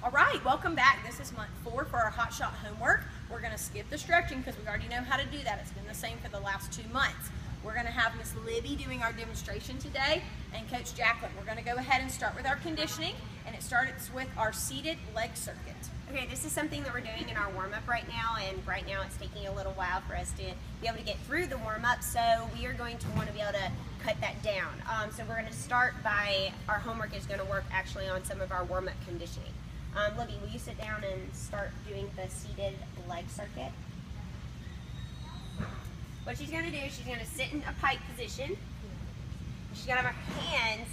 All right, welcome back. This is month 4 for our Hotshot homework. We're going to skip the stretching because we already know how to do that. It's been the same for the last 2 months. We're going to have Miss Libby doing our demonstration today and Coach Jacqueline. We're going to go ahead and start with our conditioning, and it starts with our seated leg circuit. Okay, this is something that we're doing in our warm-up right now, and right now it's taking a little while for us to be able to get through the warm-up, so we are going to want to be able to cut that down. So we're going to start by, our homework is going to work actually on some of our warm-up conditioning. Libby, will you sit down and start doing the seated leg circuit? What she's going to do is she's going to sit in a pike position. She's going to have her hands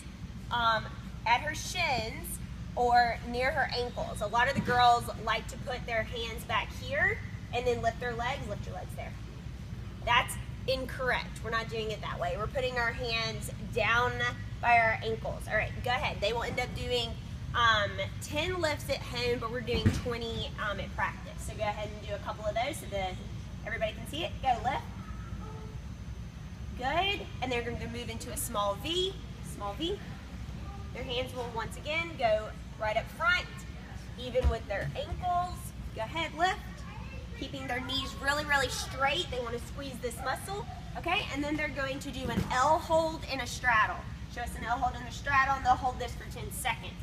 at her shins or near her ankles. A lot of the girls like to put their hands back here and then lift their legs. Lift your legs there. That's incorrect. We're not doing it that way. We're putting our hands down by our ankles. All right, go ahead. They will end up doing 10 lifts at home, but we're doing 20 at practice. So go ahead and do a couple of those so that everybody can see it. Go lift. Good. And they're going to move into a small V. Small V. Their hands will once again go right up front, even with their ankles. Go ahead, lift. Keeping their knees really, really straight. They want to squeeze this muscle. Okay, and then they're going to do an L hold and a straddle. Show us an L hold and a straddle, and they'll hold this for 10 seconds.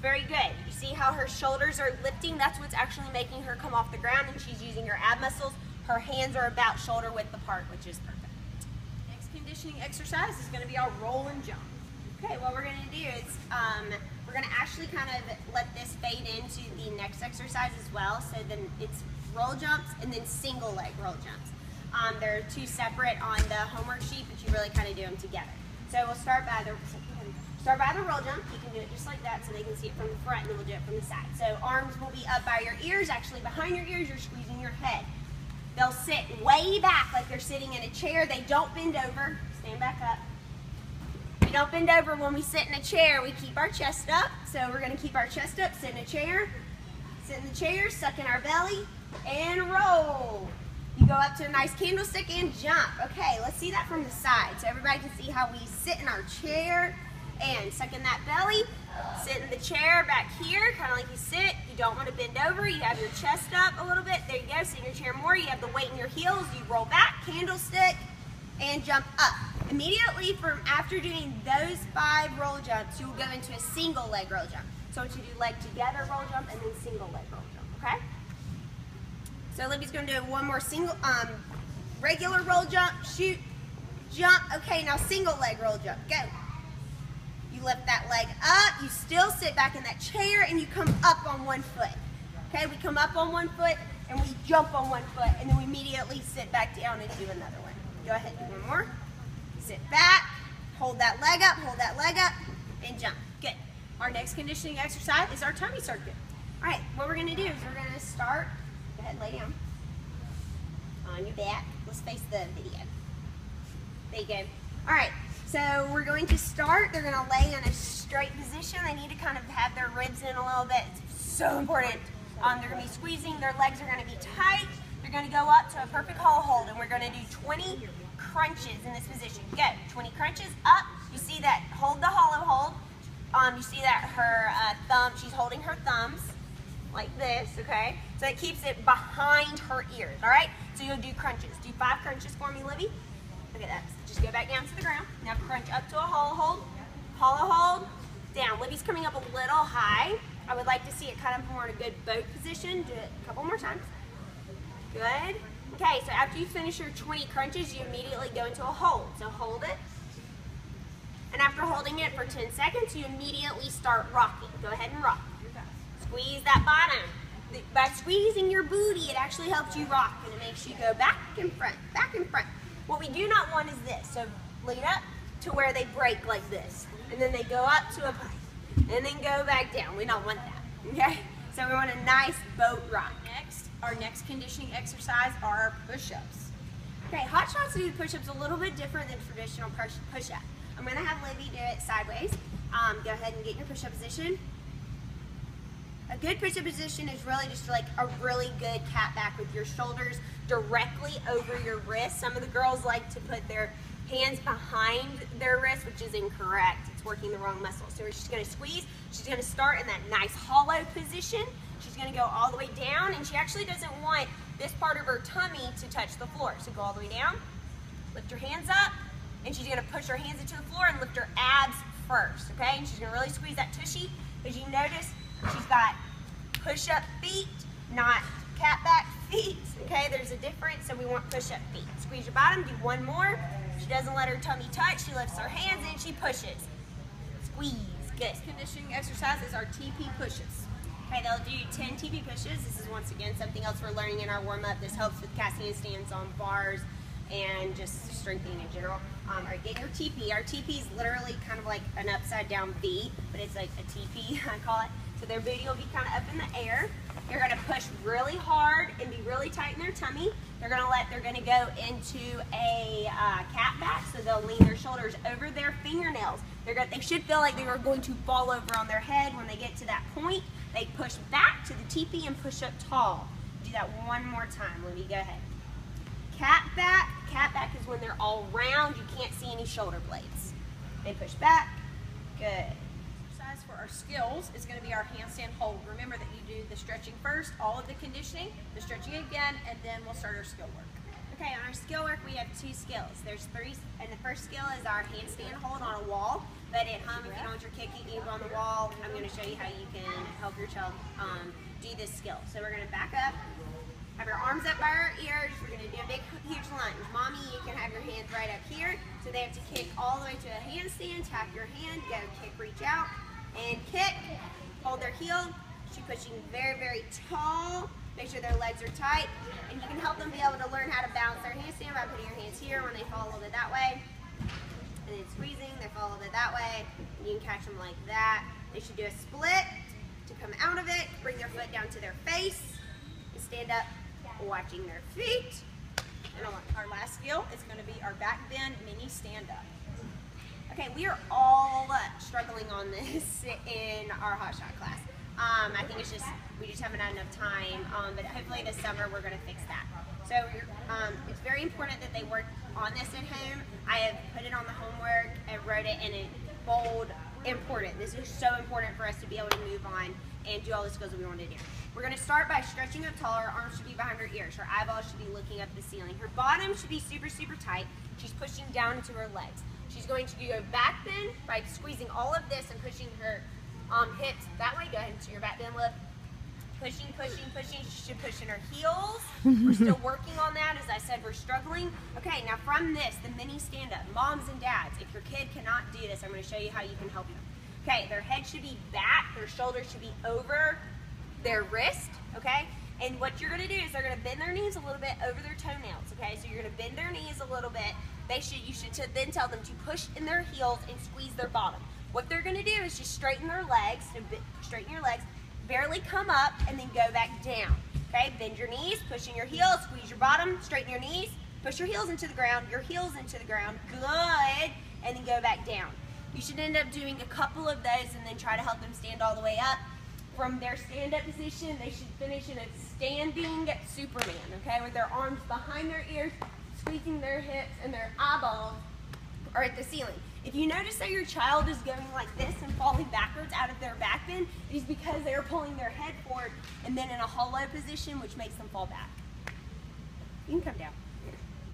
Very good. You see how her shoulders are lifting? That's what's actually making her come off the ground, and she's using her ab muscles. Her hands are about shoulder width apart, which is perfect. Next conditioning exercise is going to be our roll and jump. Okay, what we're going to do is we're going to actually kind of let this fade into the next exercise as well. So then it's roll jumps and then single leg roll jumps. They're two separate on the homework sheet, but you really kind of do them together. So we'll start by the roll jump. You can do it just like that so they can see it from the front, and then we'll do it from the side. So arms will be up by your ears. Actually behind your ears, you're squeezing your head. They'll sit way back like they're sitting in a chair. They don't bend over. Stand back up. We don't bend over when we sit in a chair. We keep our chest up. So we're going to keep our chest up, sit in a chair. Sit in the chair, suck in our belly, and roll. You go up to a nice candlestick and jump. Okay, let's see that from the side so everybody can see how we sit in our chair and suck in that belly. Sit in the chair back here, kind of like you sit. You don't want to bend over. You have your chest up a little bit. There you go. Sit in your chair more. You have the weight in your heels. You roll back, candlestick, and jump up. Immediately from after doing those 5 roll jumps, you will go into a single leg roll jump. So I want you to do leg together roll jump and then single leg roll jump, okay? So Libby's going to do one more single, regular roll jump, shoot, jump. Okay, now single leg roll jump, go. You lift that leg up, you still sit back in that chair, and you come up on one foot. Okay, we come up on one foot, and we jump on one foot, and then we immediately sit back down and do another one. Go ahead, do one more. Sit back, hold that leg up, and jump. Good. Our next conditioning exercise is our tummy circuit. All right, what we're going to do is we're going to start, go ahead, lay down on your back. Let's face the video. There you go. All right. So we're going to start, they're going to lay in a straight position. They need to kind of have their ribs in a little bit. It's so important. They're going to be squeezing, their legs are going to be tight. They're going to go up to a perfect hollow hold, and we're going to do 20 crunches in this position. Go, 20 crunches up. You see that, hold the hollow hold. You see that her thumb, she's holding her thumbs like this, okay? So it keeps it behind her ears, all right? So you'll do crunches. Do 5 crunches for me, Libby. Look at that. Just go back down to the ground. Now crunch up to a hollow hold, down. Libby's coming up a little high. I would like to see it kind of more in a good boat position. Do it a couple more times. Good. Okay, so after you finish your 20 crunches, you immediately go into a hold. So hold it. And after holding it for 10 seconds, you immediately start rocking. Go ahead and rock. Squeeze that bottom. By squeezing your booty, it actually helps you rock, and it makes you go back and front, back and front. What we do not want is this. So lead up to where they break like this. And then they go up to a pike. And then go back down. We don't want that. Okay? So we want a nice boat rock. Our next conditioning exercise are our push-ups. Okay, Hotshots do push-ups a little bit different than traditional push-up. I'm going to have Libby do it sideways. Go ahead and get your push-up position. A good push-up position is really just like a really good cat back with your shoulders directly over your wrist. Some of the girls like to put their hands behind their wrist, which is incorrect. It's it's working the wrong muscle. So she's gonna squeeze, she's gonna start in that nice hollow position. She's gonna go all the way down, and she actually doesn't want this part of her tummy to touch the floor. So go all the way down, lift her hands up, and she's gonna push her hands into the floor and lift her abs first, okay? And she's gonna really squeeze that tushy, because you notice she's got push-up feet, not cat back feet, okay? There's a difference, so we want push-up feet. Squeeze your bottom, do one more. She doesn't let her tummy touch, she lifts her hands and she pushes. Squeeze, good. Conditioning exercise is our TP pushes. Okay, they'll do 10 TP pushes. This is once again something else we're learning in our warm-up. This helps with cast handstands on bars and just strengthening in general. All right, get your TP. Our TP is literally kind of like an upside down V, but it's like a TP, I call it. So their booty will be kind of up in the air. They're gonna push really hard and be really tight in their tummy. They're gonna go into a cat back, so they'll lean their shoulders over their fingernails. They should feel like they are going to fall over on their head when they get to that point. They push back to the TP and push up tall. Do that one more time. Let me go ahead. Cat back. Cat back is when they're all round. You can't see any shoulder blades. They push back. Good. Exercise for our skills is going to be our handstand hold. Remember that you do the stretching first, all of the conditioning, the stretching again, and then we'll start our skill work. Okay, on our skill work we have 2 skills. There's 3, and the first skill is our handstand hold on a wall. But at home, if you don't want your kid kicking up on the wall, I'm going to show you how you can help your child do this skill. So we're going to back up, have your arms up by our ears. We're going to do a big, huge lunge. Mommy, you can have your hands right up here. So they have to kick all the way to a handstand. Tap your hand, go kick, reach out, and kick. Hold their heel. She's pushing very, very tall. Make sure their legs are tight. And you can help them be able to learn how to balance their handstand by putting your hands here when they fall a little bit that way. And then squeezing, they fall a little bit that way. And you can catch them like that. They should do a split to come out of it. Bring their foot down to their face. And stand up, watching their feet. And our last skill is going to be our back bend mini stand up. Okay, we are all struggling on this in our Hotshot class. I think it's just, we just haven't had enough time, but hopefully this summer we're going to fix that. So it's very important that they work on this at home. I have put it on the homework and wrote it in a bold, important. This is so important for us to be able to move on and do all the skills that we want to do. We're going to start by stretching up tall. Her arms should be behind her ears. Her eyeballs should be looking up the ceiling. Her bottom should be super, super tight. She's pushing down into her legs. She's going to do a back bend by squeezing all of this and pushing her hips that way. Go ahead into your back bend lift. Pushing, pushing, pushing. She should push in her heels. We're still working on that. As I said, we're struggling. Okay, now from this, the mini stand-up, moms and dads, if your kid cannot do this, I'm going to show you how you can help them. Okay, their head should be back. Their shoulders should be over their wrist, okay? And what you're going to do is they're going to bend their knees a little bit over their toenails, okay? So you're going to bend their knees a little bit. You should then tell them to push in their heels and squeeze their bottom. What they're going to do is just straighten their legs, straighten your legs, barely come up, and then go back down. Okay, bend your knees, push in your heels, squeeze your bottom, straighten your knees, push your heels into the ground, good, and then go back down. You should end up doing a couple of those and then try to help them stand all the way up. From their stand-up position, they should finish in a standing Superman, okay, with their arms behind their ears, squeezing their hips, and their eyeballs are at the ceiling. If you notice that your child is going like this and falling backwards out of their back bend, it is because they are pulling their head forward and then in a hollow position, which makes them fall back. You can come down.